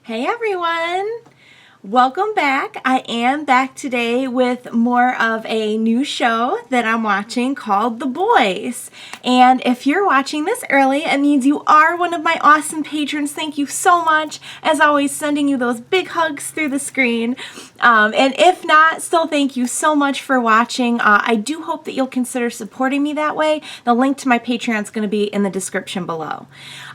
Hey everyone! Welcome back. I am back today with more of a new show that I'm watching called The Boys. And if you're watching this early, it means you are one of my awesome patrons. Thank you so much. As always, sending you those big hugs through the screen. And if not, still thank you so much for watching. I do hope that you'll consider supporting me that way. The link to my Patreon is going to be in the description below.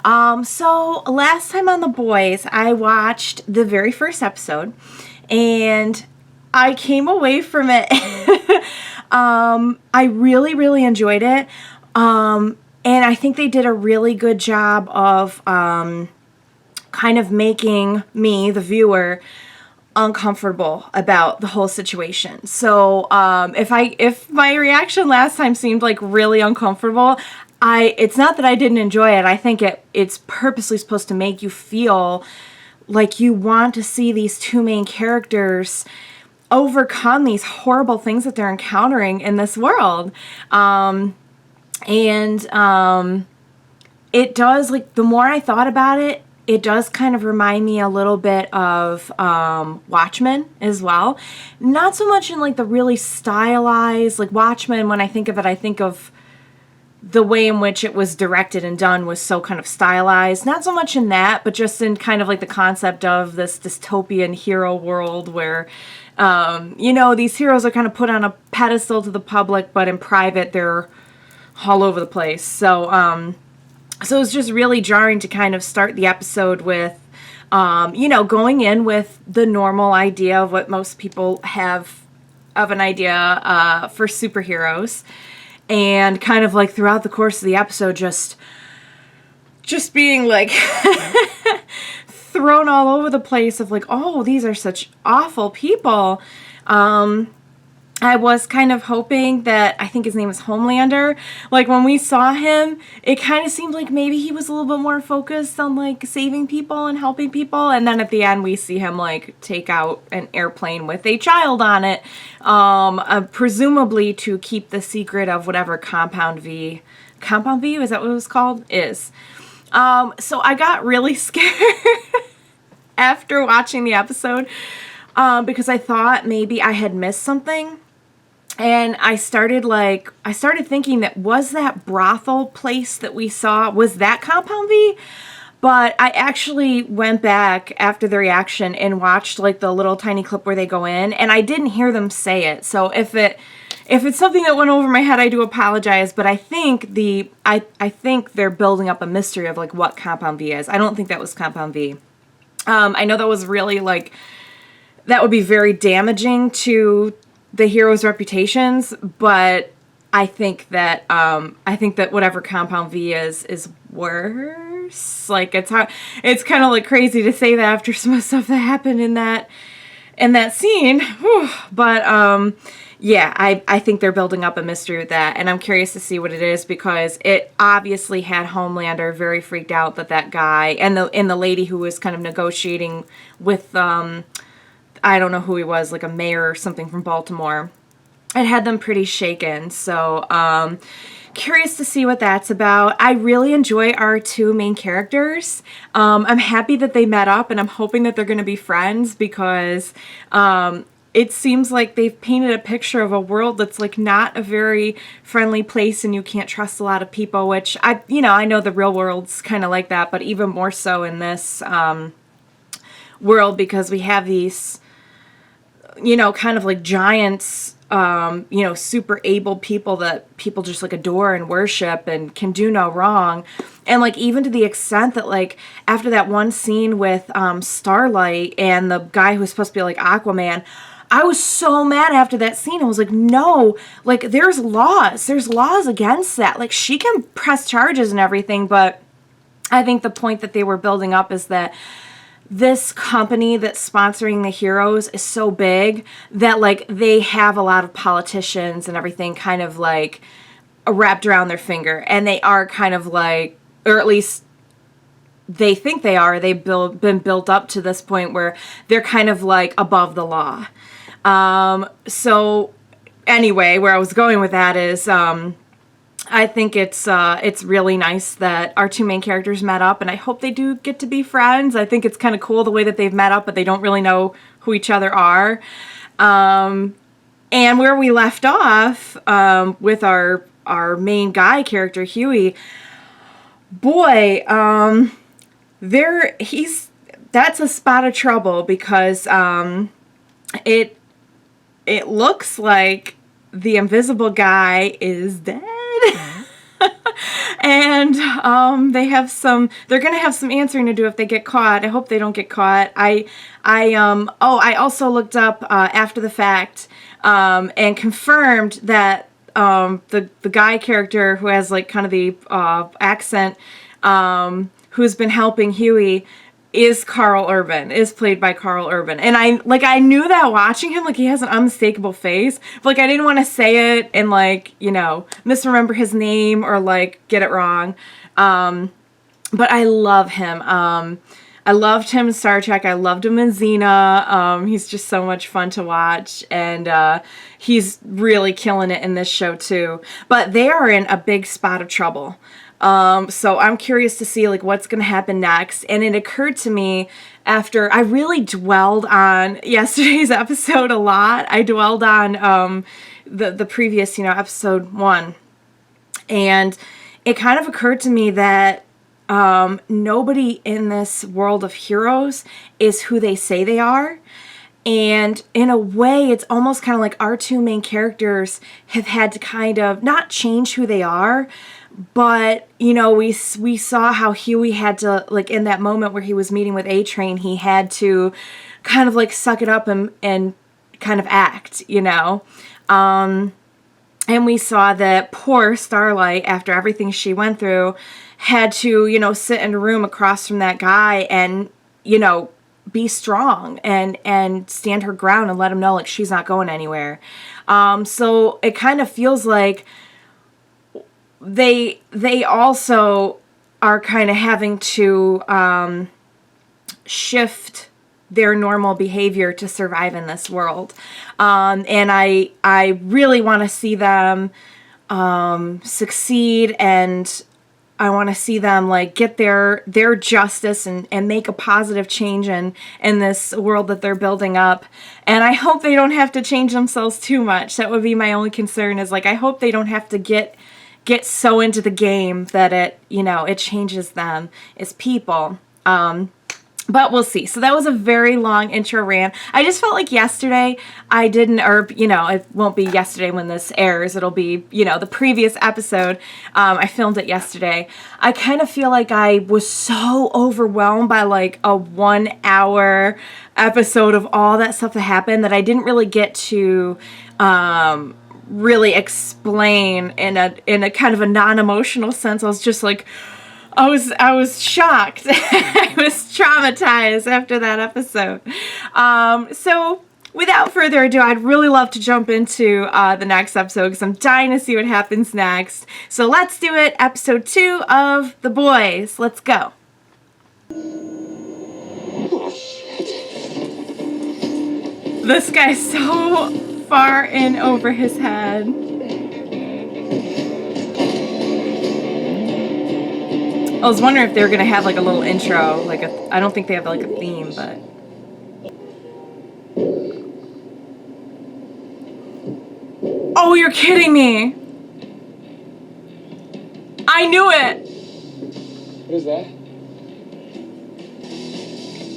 So last time on The Boys, I watched the very first episode. And I came away from it. I really enjoyed it. And I think they did a really good job of kind of making me, the viewer, uncomfortable about the whole situation. So if my reaction last time seemed like really uncomfortable, it's not that I didn't enjoy it. I think it's purposely supposed to make you feel like you want to see these two main characters overcome these horrible things that they're encountering in this world. It does, like, the more I thought about it, it does kind of remind me a little bit of Watchmen as well. Not so much in, like, the really stylized, like, Watchmen, when I think of it, I think of the way in which it was directed and done was so kind of stylized. Not so much in that, but just in kind of like the concept of this dystopian hero world where, these heroes are kind of put on a pedestal to the public, but in private they're all over the place. So it's just really jarring to kind of start the episode with, going in with the normal idea of what most people have of an idea for superheroes. And kind of like throughout the course of the episode, just being like thrown all over the place of like, oh, these are such awful people. I was kind of hoping that, I think his name is Homelander, like when we saw him, it kind of seemed like maybe he was a little bit more focused on like saving people and helping people, and then at the end we see him like take out an airplane with a child on it, presumably to keep the secret of whatever Compound V, is that what it was called? Is. So I got really scared after watching the episode, because I thought maybe I had missed something. And I started thinking was that brothel place that we saw, was that Compound V? But I actually went back after the reaction and watched like the little tiny clip where they go in, and I didn't hear them say it. So if it's something that went over my head, I do apologize. But I think I think they're building up a mystery of like what Compound V is. I don't think that was Compound V. I know that was really like, that would be very damaging to the heroes' reputations, but I think that whatever Compound V is worse. Like it's kind of like crazy to say that after some of the stuff that happened in that scene. Whew. But I think they're building up a mystery with that, and I'm curious to see what it is, because it obviously had Homelander very freaked out that guy and the lady who was kind of negotiating with I don't know who he was, like a mayor or something from Baltimore. It had them pretty shaken. So, curious to see what that's about. I really enjoy our two main characters. I'm happy that they met up, and I'm hoping that they're going to be friends, because it seems like they've painted a picture of a world that's like not a very friendly place, and you can't trust a lot of people, which I know the real world's kind of like that, but even more so in this world, because we have these kind of like giants, super able people that people just like adore and worship and can do no wrong. And like, even to the extent that like after that one scene with Starlight and the guy who's supposed to be like Aquaman, I was so mad after that scene. I was like, no, like there's laws against that. Like, she can press charges and everything, but I think the point that they were building up is that this company that's sponsoring the heroes is so big that like they have a lot of politicians and everything kind of like wrapped around their finger, and they are kind of like, or at least they think they are, been built up to this point where they're kind of like above the law. So anyway, where I was going with that is I think it's really nice that our two main characters met up, and I hope they do get to be friends. I think it's kind of cool the way that they've met up, but they don't really know who each other are. And where we left off with our main guy character Huey, boy, that's a spot of trouble because it looks like the invisible guy is dead. And they're gonna have some answering to do if they get caught. I hope they don't get caught. I also looked up after the fact and confirmed that the guy character who has like kind of the accent, who's been helping Huey, is played by Carl Urban. And I knew that watching him, like he has an unmistakable face, but like I didn't want to say it and like, misremember his name or like get it wrong. But I love him. I loved him in Star Trek. I loved him in Xena. He's just so much fun to watch, and he's really killing it in this show too. But they are in a big spot of trouble. So I'm curious to see like what's going to happen next. And it occurred to me after I really dwelled on yesterday's episode a lot. I dwelled on the previous, episode 1. And it kind of occurred to me that nobody in this world of heroes is who they say they are. And in a way, it's almost kind of like our two main characters have had to kind of not change who they are, but, we saw how Huey had to, like, in that moment where he was meeting with A-Train, he had to kind of, like, suck it up and kind of act, And we saw that poor Starlight, after everything she went through, had to, sit in a room across from that guy and, be strong and stand her ground and let him know, like, she's not going anywhere. So it kind of feels like they also are kind of having to shift their normal behavior to survive in this world. And I really want to see them succeed, and I want to see them like get their justice and make a positive change in this world that they're building up. And I hope they don't have to change themselves too much. That would be my only concern, is like I hope they don't have to get so into the game that it changes them as people. But we'll see. So that was a very long intro rant. I just felt like yesterday I didn't, or, it won't be yesterday when this airs. It'll be, the previous episode. I filmed it yesterday. I kind of feel like I was so overwhelmed by like a 1 hour episode of all that stuff that happened that I didn't really get to, really explain in a kind of a non-emotional sense. I was just like, I was shocked. I was traumatized after that episode. So without further ado, I'd really love to jump into the next episode because I'm dying to see what happens next. So let's do it. Episode 2 of The Boys. Let's go. This guy's so far in over his head. I was wondering if they were going to have like a little intro, I don't think they have like a theme, but. Oh, you're kidding me. I knew it. What is that?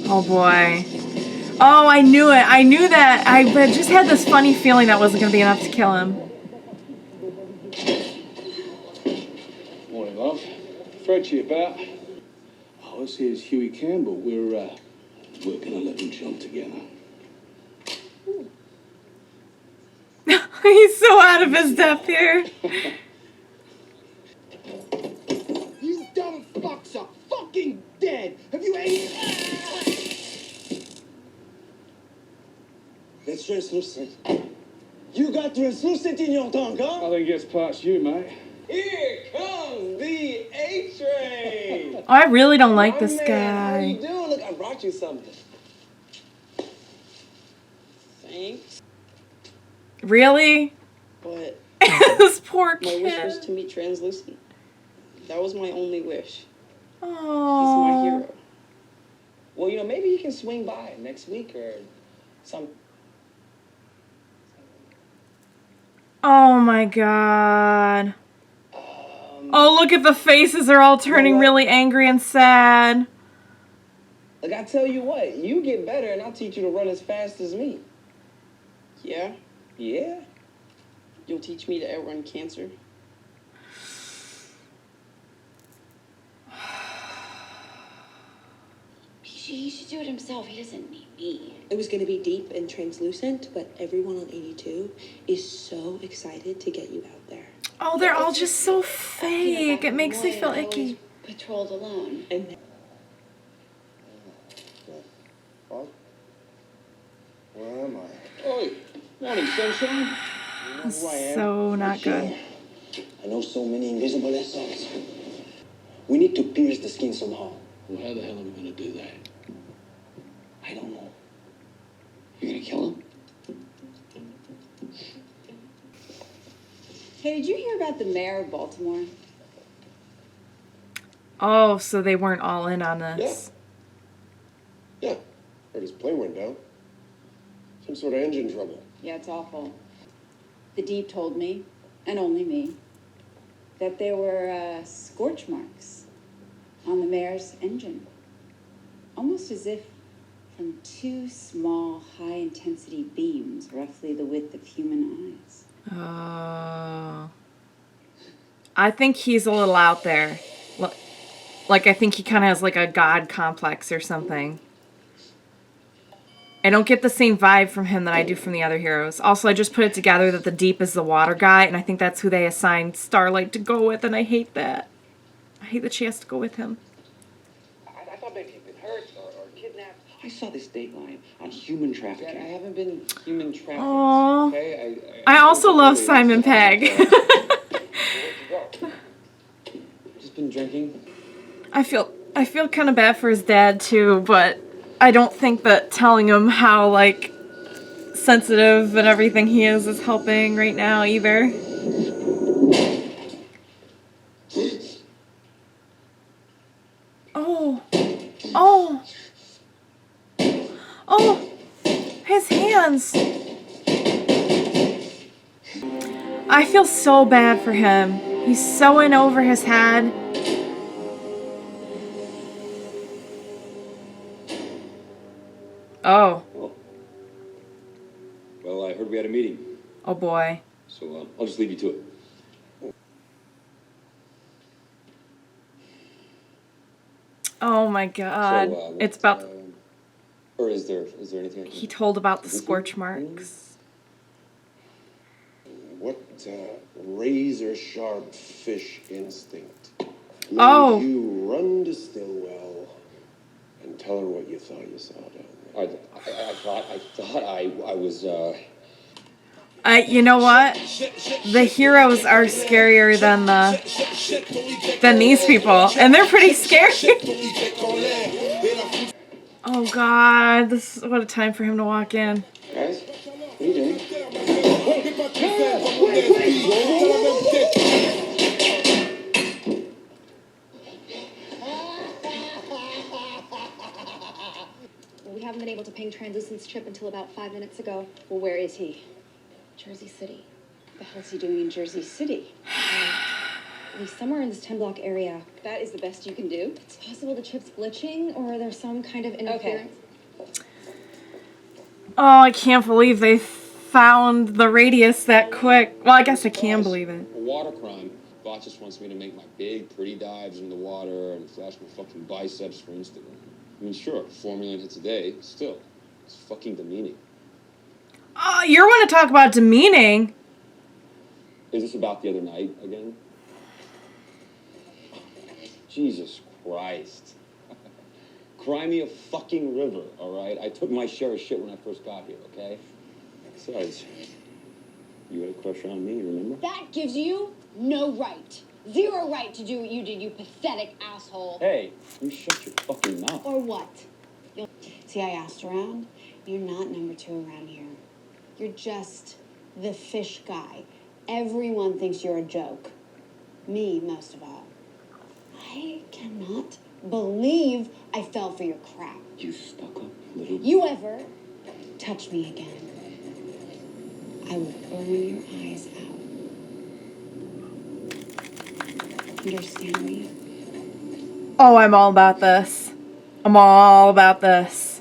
Oh boy. Oh, I knew it. I knew that. I just had this funny feeling that wasn't going to be enough to kill him. Morning, love. Fred, about. Oh, this here's Huey Campbell. We're gonna let him jump together. He's so out of his depth here. You dumb fucks are fucking dead. Have you ate? Let's translucent. You got translucent in your tongue, huh? I think it's past you, mate. Here comes the A-Train. Oh, I really don't like this Man, guy. how you doing? Look, I brought you something. Thanks. Really? But This poor My wish was kid. to meet Translucent. That was my only wish. He's my Oh. hero. Well, you know, maybe you can swing by next week or some. Oh my god. Oh, look at the faces. They're all turning what? really angry and sad. Like, I tell you what, you get better and I'll teach you to run as fast as me. Yeah? Yeah? You'll teach me to outrun cancer? He should do it himself. He doesn't need me. It was going to be deep and translucent, but everyone on 82 is so excited to get you out there. Oh, they're all just so fake. It makes me feel icky. Patrolled alone. And What? Where am I? Oi, morning, sunshine. You know who I am? So not good. I know so many invisible SOs. We need to pierce the skin somehow. Well, how the hell are we gonna do that? I don't know. You gonna kill him? Hey, did you hear about the mayor of Baltimore? Oh, so they weren't all in on this. Yeah, heard his plane went down. Some sort of engine trouble. Yeah, it's awful. The Deep told me, and only me, that there were scorch marks on the mayor's engine. Almost as if from two small, high-intensity beams, roughly the width of human eyes. Oh. I think he's a little out there. Like, I think he kind of has, like, a god complex or something. I don't get the same vibe from him that I do from the other heroes. Also, I just put it together that the Deep is the water guy, and I think that's who they assigned Starlight to go with, and I hate that. I hate that she has to go with him. I thought maybe you'd been hurt or kidnapped. I saw this dateline on human trafficking. I haven't been human trafficked. Aww. Okay? I also love Simon Pegg. Just been drinking. I feel kind of bad for his dad too, but I don't think that telling him how like sensitive and everything he is helping right now either. Oh. Oh. Oh. His hands. I feel so bad for him. He's so in over his head. Oh. Well, I heard we had a meeting, Oh boy. so I'll just leave you to it. Oh my god. It's about... Or is there anything I can... He told about the scorch marks. What razor sharp fish instinct made Oh. you run to Stillwell and tell her what you thought you saw down there? I thought I was, You know what? The heroes are scarier than these people, and they're pretty scary. Oh god, this is what a time for him to walk in. Guys, what are you doing? We haven't been able to ping Translucent's chip until about 5 minutes ago. Well, where is he? Jersey City. What the hell's he doing in Jersey City? He's somewhere in this 10-block area. That is the best you can do? It's possible the chip's glitching, or there's some kind of interference. Oh, I can't believe they found the radius that quick. Well, I guess I can believe it. A water crime. Boss just wants me to make my big, pretty dives in the water and flash my fucking biceps for Instagram. I mean, sure, 4 million hits a day, still, it's fucking demeaning. Oh, you want to talk about demeaning? Is this about the other night again? Jesus Christ. Cry me a fucking river, all right? I took my share of shit when I first got here, okay? Besides, you had a crush on me, remember? That gives you no right. Zero right to do what you did, you pathetic asshole. Hey, you shut your fucking mouth. Or what? See, I asked around. You're not number 2 around here. You're just the fish guy. Everyone thinks you're a joke. Me, most of all. I cannot believe I fell for your crap. You stuck up little... You ever touch me again, I will burn your eyes out. Understand me? Oh, I'm all about this. I'm all about this.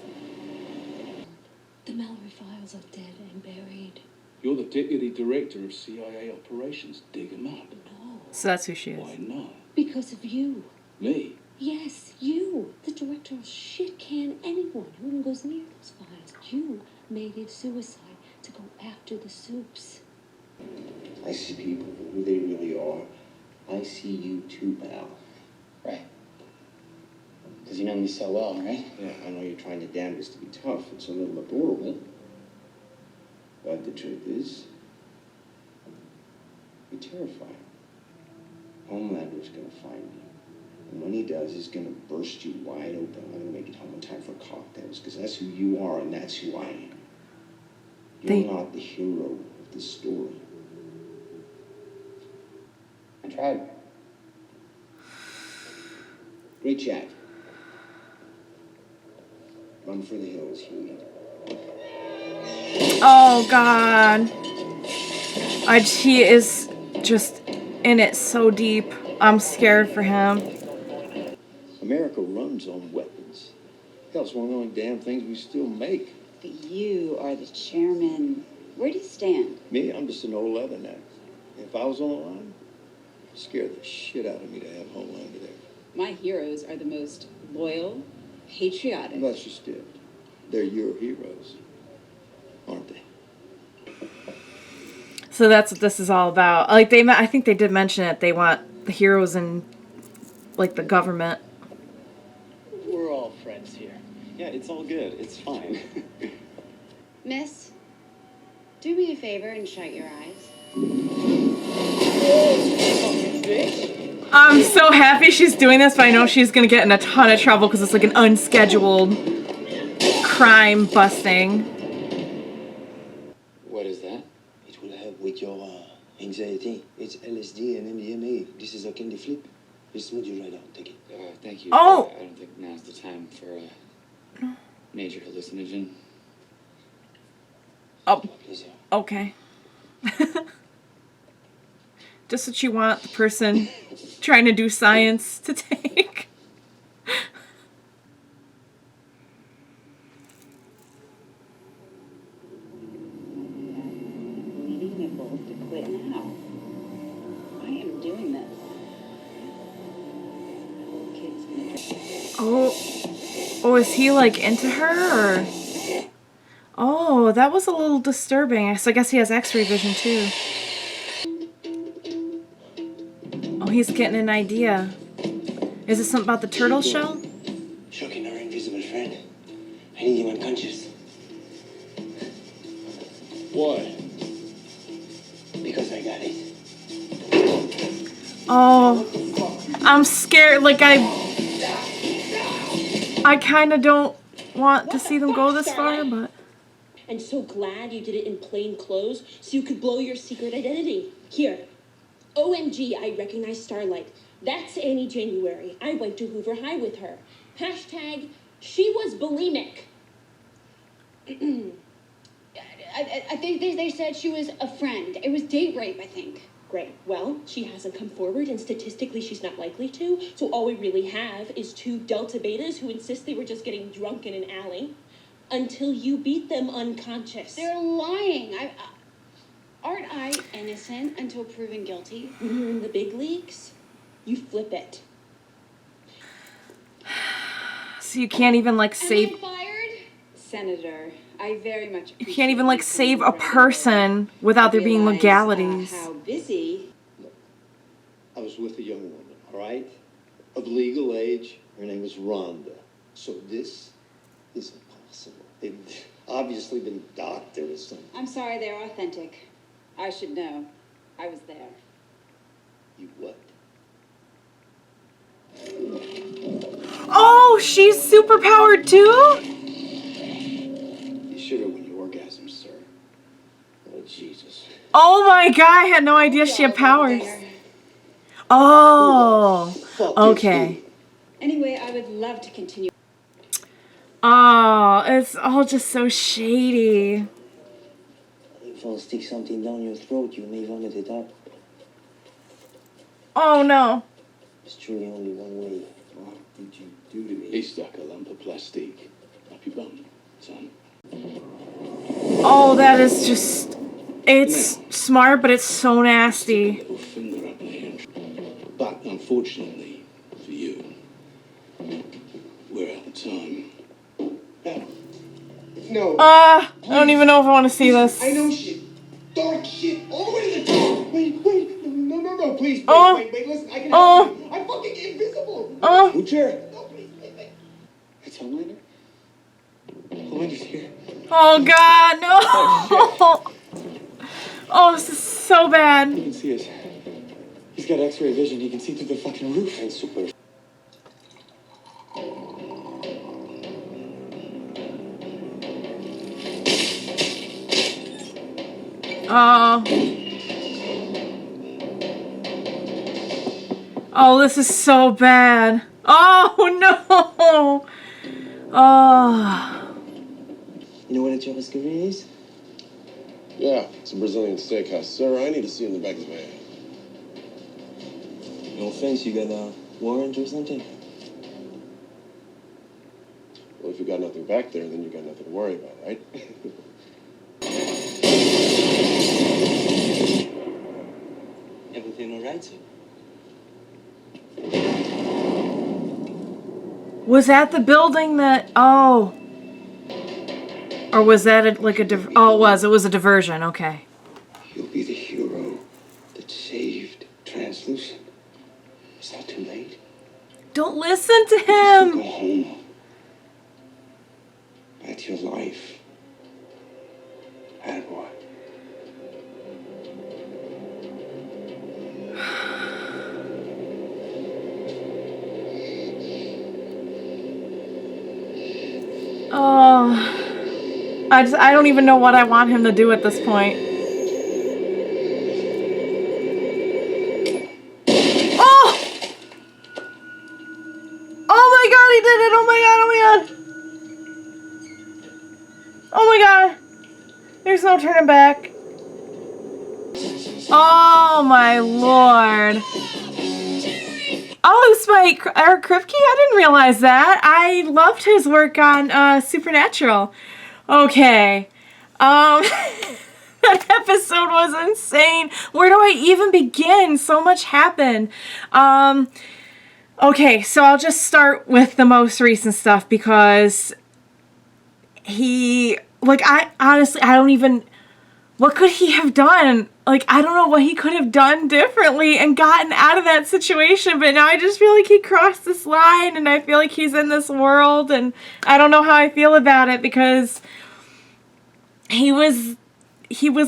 The Mallory files are dead and buried. You're the deputy director of CIA operations. Dig 'em up. No. So that's who she is. Why not? Because of you. Me? Yes, you. The director will shit can anyone who even goes near those files. You made it suicide to go after the soups. I see people for who they really are. I see you too, pal. Right. Because you know me so well, right? Yeah, I know you're trying your damnedest to be tough. It's a little adorable. But the truth is, you're terrifying. Homelander's gonna find you. And when he does, he's gonna burst you wide open. I'm gonna make it home in time for cocktails, because that's who you are and that's who I am. You're not the hero of the story. I tried. Great chat. Run for the hills, Huey. Oh God. He is just in it so deep. I'm scared for him. America runs on weapons. Hell, it's one of the only damn things we still make. But you are the chairman. Where do you stand? Me, I'm just an old leatherneck. If I was on the line, it'd scare the shit out of me to have Homelander there. My heroes are the most loyal, patriotic. That's just it. They're your heroes, aren't they? So that's what this is all about. Like I think they did mention it. They want the heroes in, like, the government. We're all friends here. Yeah, it's all good. It's fine. Miss, do me a favor and shut your eyes. I'm so happy she's doing this, but I know she's gonna get in a ton of trouble because it's like an unscheduled crime busting. What is that? It will help with your anxiety. It's LSD and MDMA. This is a candy flip. It's smooth you right out. Take it. Thank you. Oh! I don't think now's the time for a major hallucinogen. Oh, okay. Just what you want the person trying to do science to take. Leading nipples to quit now. I am doing this. Kid's gonna Oh, is he like into her or? Oh, that was a little disturbing. So I guess he has X-ray vision too. Oh, he's getting an idea. Is this something about the turtle shell? Shocking our invisible friend. I need him unconscious. Why? Because I got it. Oh, I'm scared. Like I kind of don't want to see them go this far, but. And so glad you did it in plain clothes so you could blow your secret identity. Here. OMG, I recognize Starlight. That's Annie January. I went to Hoover High with her. Hashtag, she was bulimic. I think they said she was a friend. It was date rape, I think. Great. Well, she hasn't come forward, and statistically she's not likely to. So all we really have is two Delta Betas who insist they were just getting drunk in an alley until you beat them unconscious. They're lying. Aren't I innocent until proven guilty? When you're in the big leagues, you flip it. So you can't even like save. Am I fired? Senator, I very much You can't even like save a person without there being legalities. How busy. I was with a young woman, all right? Of legal age. Her name was Rhonda. So this is impossible. They've obviously been doctored or something. I'm sorry, they're authentic. I should know. I was there. You what? Oh, she's superpowered too? You should have when you orgasm, sir. Oh, Jesus. Oh my god, I had no idea she had powers. Oh, okay. Anyway, I would love to continue. Oh, it's all just so shady. If I'll stick something down your throat, you may vomit it up. Oh no. There's truly only one way. What did you do to me? He stuck a lump of plastic up your bum, son. Oh, that is just... It's smart, but it's so nasty. Little finger up there. But unfortunately for you, we're out of time. No. I don't even know if I want to see this. I know shit. Dark shit. All the way to the top. Wait. No. Please. Wait. Listen, I can help you. I'm fucking invisible. Butcher. No, please. Wait. It's Homelander? Homelander's here. Oh god, no! Oh, this is so bad. He can see us. He's got X-ray vision. He can see through the fucking roof. And super. Oh, this is so bad. Oh no! Oh. You know what a churrascaria is? Yeah, it's a Brazilian steakhouse. Sir, I need to see in the back of the van. No offense, you got a warrant or something? Well, if you got nothing back there, then you got nothing to worry about, right? Everything all right, sir? Was that the building that... Oh. Or was that like a... Oh, it was. It was a diversion. Okay. You'll be the hero that saved Translucent. Is that too late? Don't listen to Go him. home. Back to your life. And what? Oh. I don't even know what I want him to do at this point. Oh! Oh my god, he did it! Oh my god, oh my god! Oh my god! There's no turning back. Oh my lord. Oh, it's by Eric Kripke? I didn't realize that. I loved his work on Supernatural. Okay. That episode was insane. Where do I even begin? So much happened. Okay, so I'll just start with the most recent stuff because I honestly don't even... What could he have done? Like, I don't know what he could have done differently and gotten out of that situation, but now I just feel like he crossed this line and I feel like he's in this world and I don't know how I feel about it because he was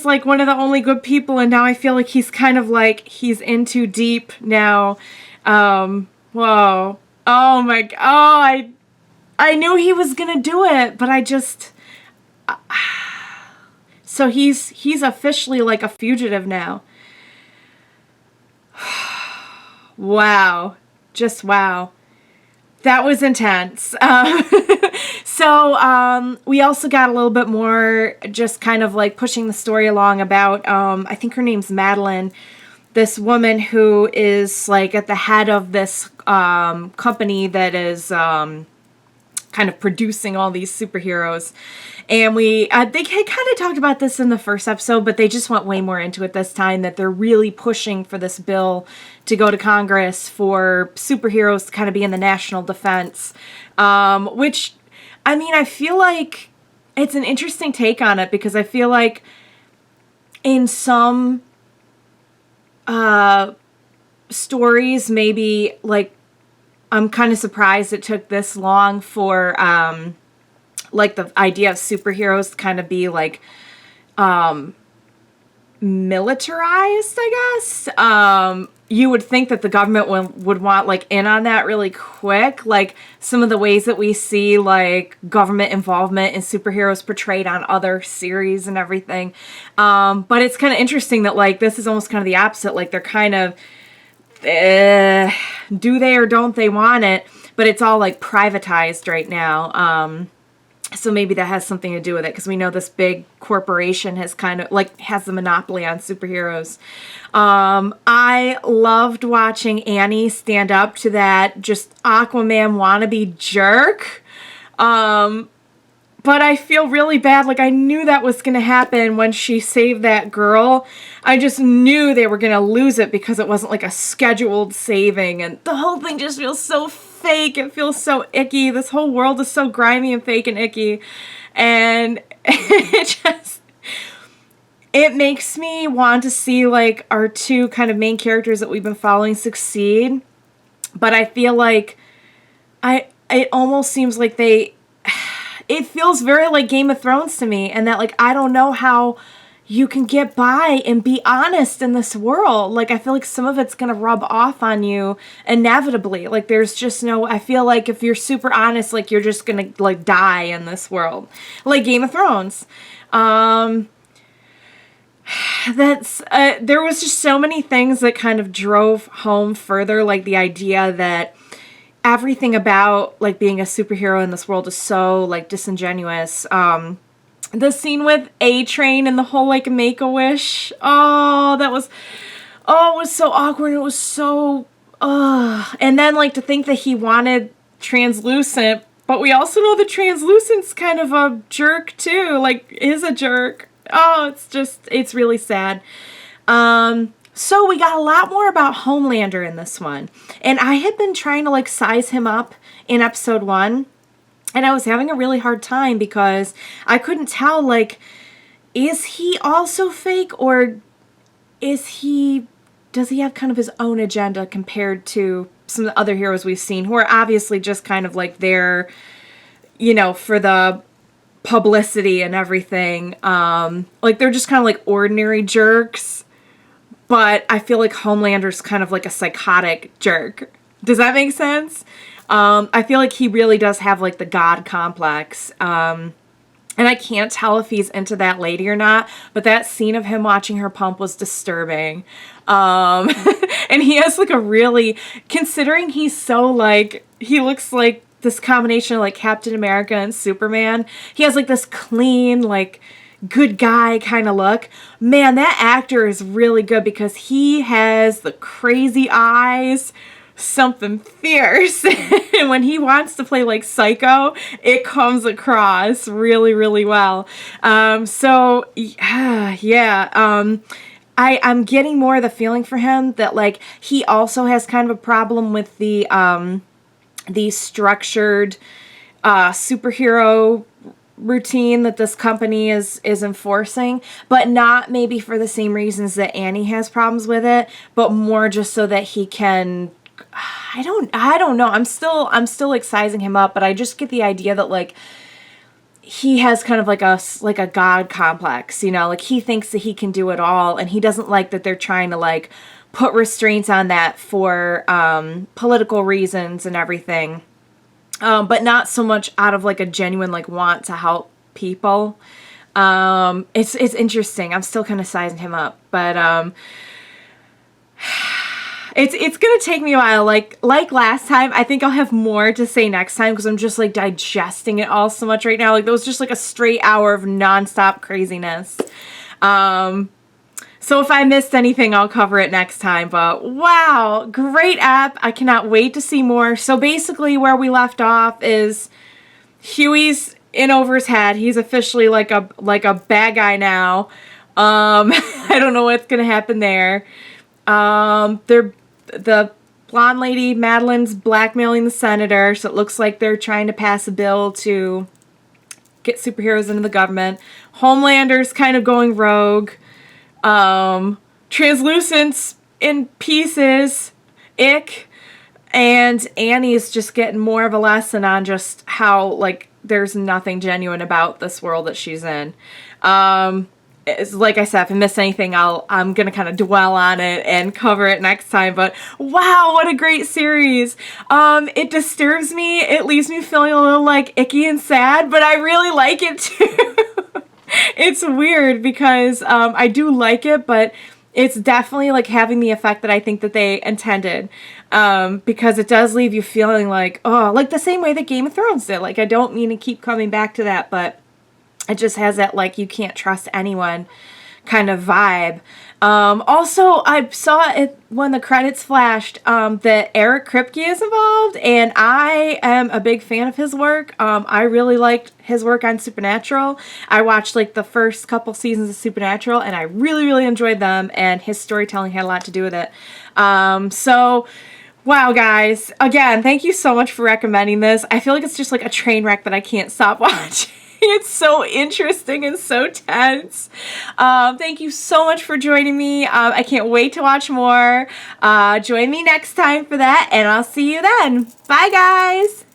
like one of the only good people and now I feel like he's kind of like, he's in too deep now. Whoa. Oh my god. Oh, I knew he was gonna do it, but I just... So he's officially like a fugitive now. Wow. Just wow. That was intense. So we also got a little bit more just kind of like pushing the story along about, I think her name's Madeline, this woman who is like at the head of this company that is kind of producing all these superheroes. And they kind of talked about this in the first episode, but they just went way more into it this time, that they're really pushing for this bill to go to Congress for superheroes to kind of be in the national defense. Which, I mean, I feel like it's an interesting take on it because I feel like in some stories, maybe like I'm kind of surprised it took this long for like the idea of superheroes to kind of be like militarized, I guess. you would think that the government would want like in on that really quick, like some of the ways that we see like government involvement in superheroes portrayed on other series and everything. But it's kind of interesting that like this is almost kind of the opposite. Like they're kind of do they or don't they want it, but it's all like privatized right now. So maybe that has something to do with it, because we know this big corporation has kind of like has the monopoly on superheroes. I loved watching Annie stand up to that just Aquaman wannabe jerk. But I feel really bad. Like, I knew that was going to happen when she saved that girl. I just knew they were going to lose it because it wasn't like a scheduled saving. And the whole thing just feels so fake. It feels so icky. This whole world is so grimy and fake and icky. And it makes me want to see like our two kind of main characters that we've been following succeed. But I feel like it almost seems like it feels very like Game of Thrones to me, and that like I don't know how you can get by and be honest in this world. Like I feel like some of it's gonna rub off on you inevitably. Like there's just no, I feel like if you're super honest, like you're just gonna like die in this world. Like Game of Thrones. There was just so many things that kind of drove home further, like the idea that everything about like being a superhero in this world is so like disingenuous. The scene with A-Train and the whole like Make-A-Wish. It was so awkward. It was so and then like to think that he wanted Translucent, but we also know that Translucent's kind of a jerk too. Like is a jerk. It's really sad. So we got a lot more about Homelander in this one. And I had been trying to like size him up in episode 1. And I was having a really hard time because I couldn't tell, like, is he also fake, or does he have kind of his own agenda compared to some of the other heroes we've seen who are obviously just kind of like there, you know, for the publicity and everything. Like they're just kind of like ordinary jerks. But I feel like Homelander's kind of like a psychotic jerk. Does that make sense? I feel like he really does have like the God complex. And I can't tell if he's into that lady or not, but that scene of him watching her pump was disturbing. And he has like a really, considering he's so like, he looks like this combination of like Captain America and Superman. He has like this clean, like, good guy kind of look. Man, that actor is really good because he has the crazy eyes, something fierce. And when he wants to play like Psycho, it comes across really, really well. I'm getting more of the feeling for him that like he also has kind of a problem with the structured superhero routine that this company is enforcing, but not maybe for the same reasons that Annie has problems with it, but more just so that he can, I don't know. I'm still like sizing him up, but I just get the idea that like he has kind of like a God complex, you know, like he thinks that he can do it all, and he doesn't like that they're trying to like put restraints on that for political reasons and everything. But not so much out of like a genuine like want to help people. It's interesting. I'm still kind of sizing him up, but it's gonna take me a while. Like last time, I think I'll have more to say next time because I'm just like digesting it all so much right now. Like that was just like a straight hour of nonstop craziness. So if I missed anything, I'll cover it next time. But wow, great app. I cannot wait to see more. So basically where we left off is Huey's in over his head. He's officially like a bad guy now. I don't know what's going to happen there. The blonde lady, Madeline's blackmailing the senator. So it looks like they're trying to pass a bill to get superheroes into the government. Homelander's kind of going rogue. Translucent's in pieces, ick, and Annie's just getting more of a lesson on just how like there's nothing genuine about this world that she's in. like I said, if I miss anything, I'm gonna kind of dwell on it and cover it next time. But wow, what a great series! It disturbs me. It leaves me feeling a little like icky and sad, but I really like it too. It's weird because I do like it, but it's definitely like having the effect that I think that they intended, because it does leave you feeling like, oh, like the same way that Game of Thrones did. Like, I don't mean to keep coming back to that, but it just has that like you can't trust anyone kind of vibe. Also, I saw it when the credits flashed, that Eric Kripke is involved, and I am a big fan of his work. I really liked his work on Supernatural. I watched like the first couple seasons of Supernatural, and I really, really enjoyed them, and his storytelling had a lot to do with it. So wow, guys, again, thank you so much for recommending this. I feel like it's just like a train wreck that I can't stop watching. It's so interesting and so tense. Thank you so much for joining me. I can't wait to watch more. Join me next time for that, and I'll see you then. Bye, guys.